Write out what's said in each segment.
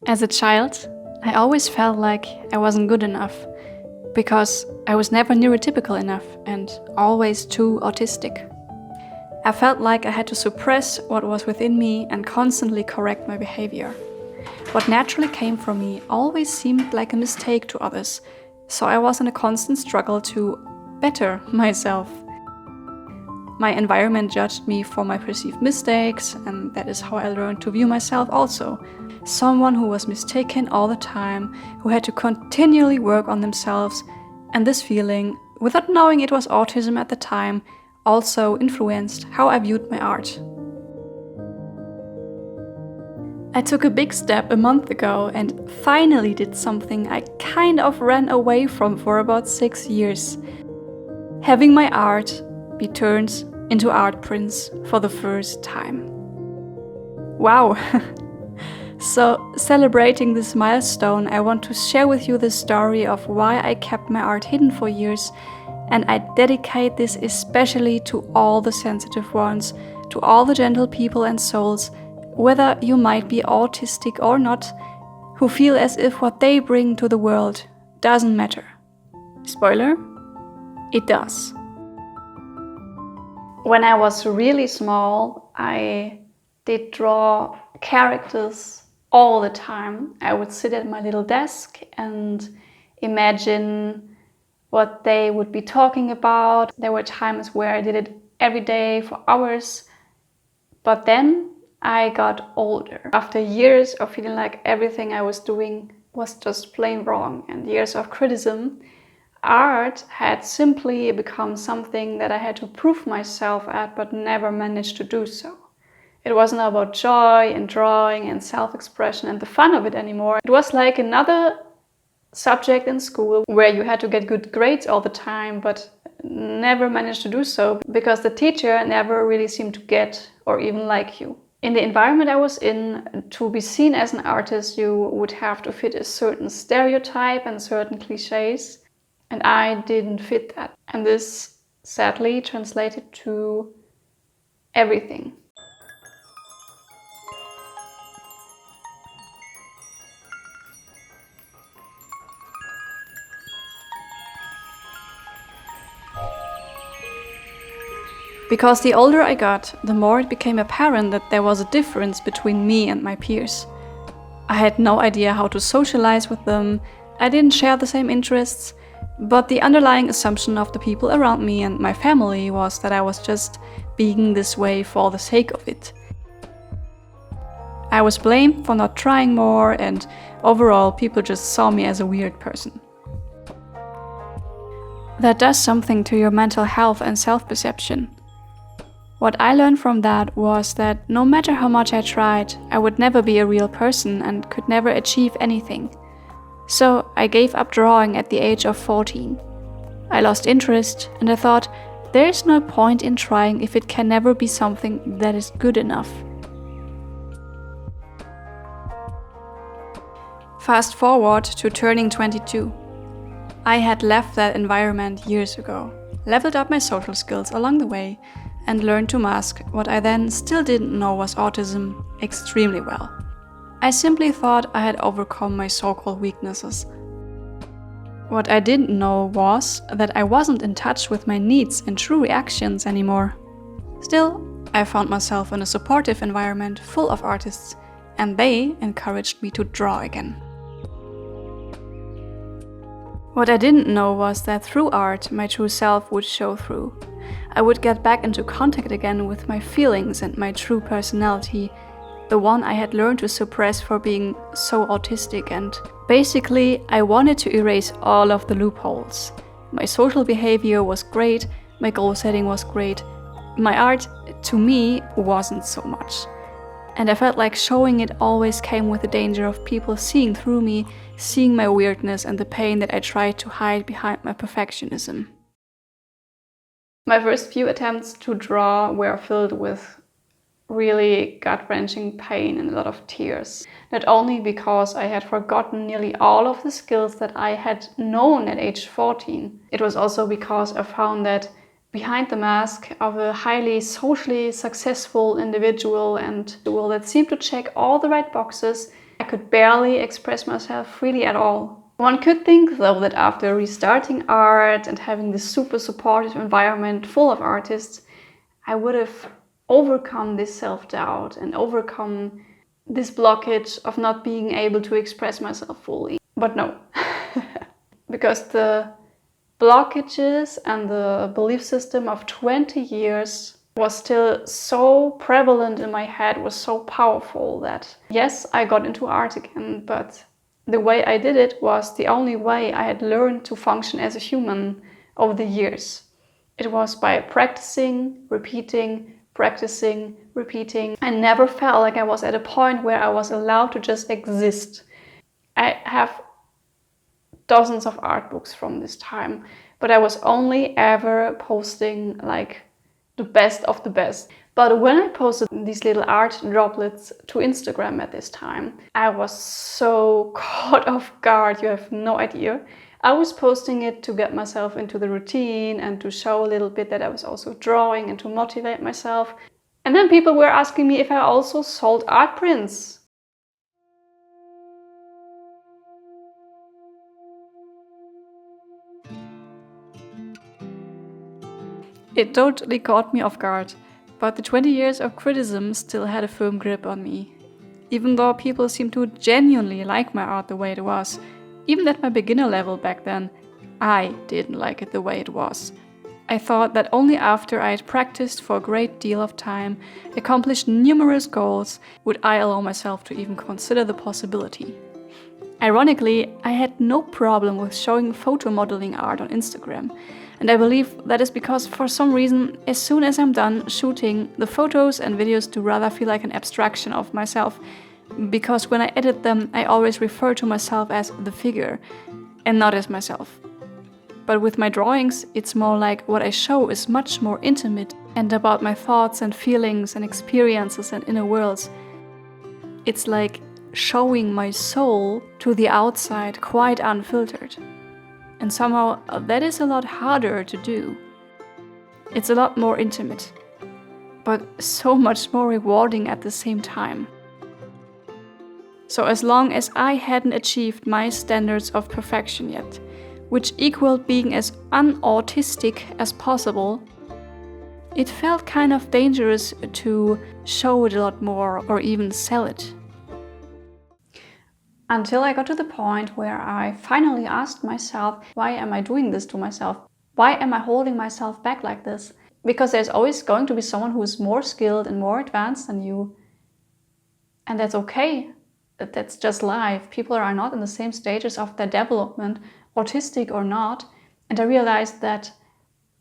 As a child, I always felt like I wasn't good enough because I was never neurotypical enough and always too autistic. I felt like I had to suppress what was within me and constantly correct my behavior. What naturally came from me always seemed like a mistake to others, so I was in a constant struggle to better myself. My environment judged me for my perceived mistakes, and that is how I learned to view myself also. Someone who was mistaken all the time, who had to continually work on themselves, and this feeling, without knowing it was autism at the time, also influenced how I viewed my art. I took a big step a month ago and finally did something I kind of ran away from for about 6 years. Having my art be turned into Artprints for the first time. Wow! So, celebrating this milestone, I want to share with you the story of why I kept my art hidden for years, and I dedicate this especially to all the sensitive ones, to all the gentle people and souls, whether you might be autistic or not, who feel as if what they bring to the world doesn't matter. Spoiler, it does. When I was really small, I did draw characters all the time. I would sit at my little desk and imagine what they would be talking about. There were times where I did it every day for hours, but then I got older. After years of feeling like everything I was doing was just plain wrong and years of criticism, art had simply become something that I had to prove myself at, but never managed to do so. It wasn't about joy and drawing and self-expression and the fun of it anymore. It was like another subject in school where you had to get good grades all the time, but never managed to do so because the teacher never really seemed to get or even like you. In the environment I was in, to be seen as an artist, you would have to fit a certain stereotype and certain cliches, and I didn't fit that. And this sadly translated to everything. Because the older I got, the more it became apparent that there was a difference between me and my peers. I had no idea how to socialize with them, I didn't share the same interests, but the underlying assumption of the people around me and my family was that I was just being this way for the sake of it. I was blamed for not trying more, and overall people just saw me as a weird person. That does something to your mental health and self-perception. What I learned from that was that no matter how much I tried, I would never be a real person and could never achieve anything. So I gave up drawing at the age of 14. I lost interest and I thought, there is no point in trying if it can never be something that is good enough. Fast forward to turning 22. I had left that environment years ago, leveled up my social skills along the way, and learned to mask what I then still didn't know was autism extremely well. I simply thought I had overcome my so-called weaknesses. What I didn't know was that I wasn't in touch with my needs and true reactions anymore. Still, I found myself in a supportive environment full of artists, and they encouraged me to draw again. What I didn't know was that through art, my true self would show through. I would get back into contact again with my feelings and my true personality, the one I had learned to suppress for being so autistic, and basically I wanted to erase all of the loopholes. My social behavior was great, my goal setting was great, my art, to me, wasn't so much. And I felt like showing it always came with the danger of people seeing through me, seeing my weirdness and the pain that I tried to hide behind my perfectionism. My first few attempts to draw were filled with really gut-wrenching pain and a lot of tears. Not only because I had forgotten nearly all of the skills that I had known at age 14, it was also because I found that behind the mask of a highly socially successful individual and that seemed to check all the right boxes, I could barely express myself freely at all. One could think though that after restarting art and having this super supportive environment full of artists, I would have overcome this self-doubt and overcome this blockage of not being able to express myself fully. But no, because the blockages and the belief system of 20 years was still so prevalent in my head, was so powerful that yes, I got into art again, but the way I did it was the only way I had learned to function as a human over the years. It was by practicing, repeating, practicing, repeating. I never felt like I was at a point where I was allowed to just exist. I have dozens of art books from this time, but I was only ever posting like the best of the best. But when I posted these little art droplets to Instagram at this time, I was so caught off guard, you have no idea. I was posting it to get myself into the routine and to show a little bit that I was also drawing and to motivate myself. And then people were asking me if I also sold art prints. It totally caught me off guard, but the 20 years of criticism still had a firm grip on me. Even though people seemed to genuinely like my art the way it was, even at my beginner level back then, I didn't like it the way it was. I thought that only after I had practiced for a great deal of time, accomplished numerous goals, would I allow myself to even consider the possibility. Ironically, I had no problem with showing photo modeling art on Instagram. And I believe that is because for some reason, as soon as I'm done shooting, the photos and videos do rather feel like an abstraction of myself. Because when I edit them, I always refer to myself as the figure and not as myself. But with my drawings, it's more like what I show is much more intimate and about my thoughts and feelings and experiences and inner worlds. It's like showing my soul to the outside quite unfiltered. And somehow that is a lot harder to do. It's a lot more intimate, but so much more rewarding at the same time. So as long as I hadn't achieved my standards of perfection yet, which equaled being as unautistic as possible, it felt kind of dangerous to show it a lot more or even sell it. Until I got to the point where I finally asked myself, why am I doing this to myself? Why am I holding myself back like this? Because there's always going to be someone who is more skilled and more advanced than you. And that's okay. That's just life. People are not in the same stages of their development, autistic or not. And I realized that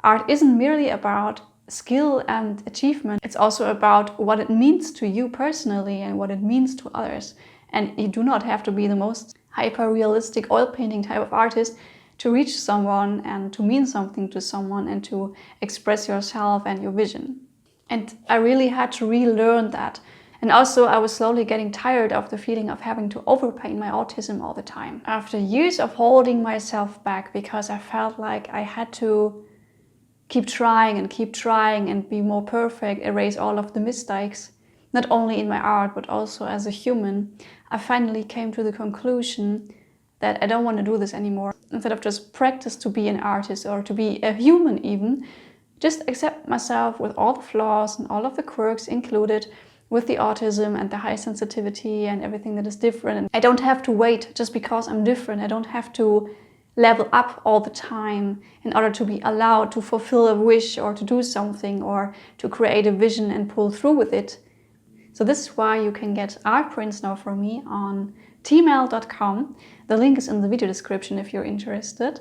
art isn't merely about skill and achievement. It's also about what it means to you personally and what it means to others. And you do not have to be the most hyper-realistic oil painting type of artist to reach someone and to mean something to someone and to express yourself and your vision. And I really had to relearn that. And also I was slowly getting tired of the feeling of having to overpaint my autism all the time. After years of holding myself back because I felt like I had to keep trying and be more perfect, erase all of the mistakes, not only in my art but also as a human, I finally came to the conclusion that I don't want to do this anymore. Instead of just practice to be an artist or to be a human even, just accept myself with all the flaws and all of the quirks included, with the autism and the high sensitivity and everything that is different. And I don't have to wait just because I'm different. I don't have to level up all the time in order to be allowed to fulfill a wish or to do something or to create a vision and pull through with it. So this is why you can get art prints now from me on tmail.com. The link is in the video description if you're interested.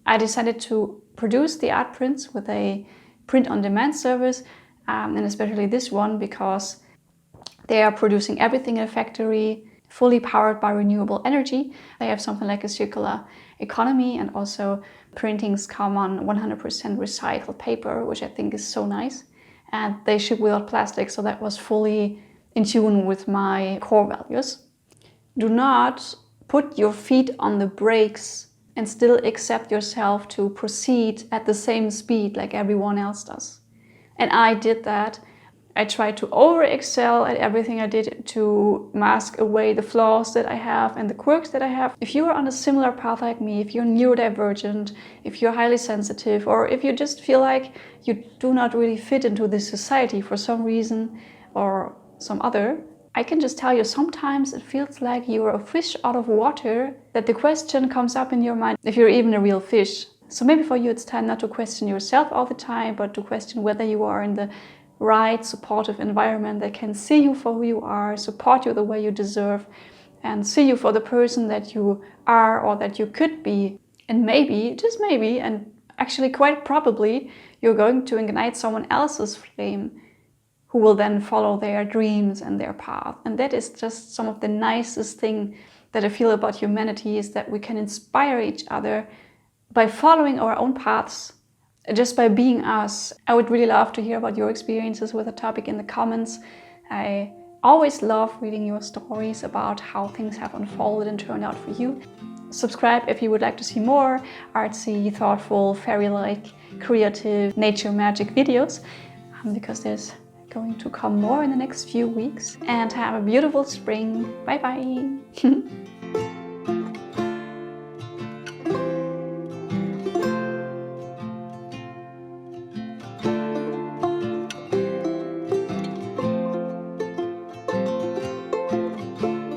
I decided to produce the art prints with a print-on-demand service, and especially this one because they are producing everything in a factory, fully powered by renewable energy. They have something like a circular economy, and also printings come on 100% recycled paper, which I think is so nice. And they ship without plastic, so that was fully in tune with my core values. Do not put your feet on the brakes and still accept yourself to proceed at the same speed like everyone else does. And I did that. I tried to over-excel at everything I did to mask away the flaws that I have and the quirks that I have. If you are on a similar path like me, if you're neurodivergent, if you're highly sensitive, or if you just feel like you do not really fit into this society for some reason or some other, I can just tell you, sometimes it feels like you're a fish out of water, that the question comes up in your mind if you're even a real fish. So maybe for you it's time not to question yourself all the time, but to question whether you are in the right supportive environment that can see you for who you are, support you the way you deserve, and see you for the person that you are or that you could be. And maybe, just maybe, and actually quite probably, you're going to ignite someone else's flame who will then follow their dreams and their path. And that is just some of the nicest thing that I feel about humanity, is that we can inspire each other by following our own paths, just by being us. I would really love to hear about your experiences with the topic in the comments. I always love reading your stories about how things have unfolded and turned out for you. Subscribe if you would like to see more artsy, thoughtful, fairy-like, creative, nature magic videos, because there's going to come more in the next few weeks. And have a beautiful spring. Bye bye.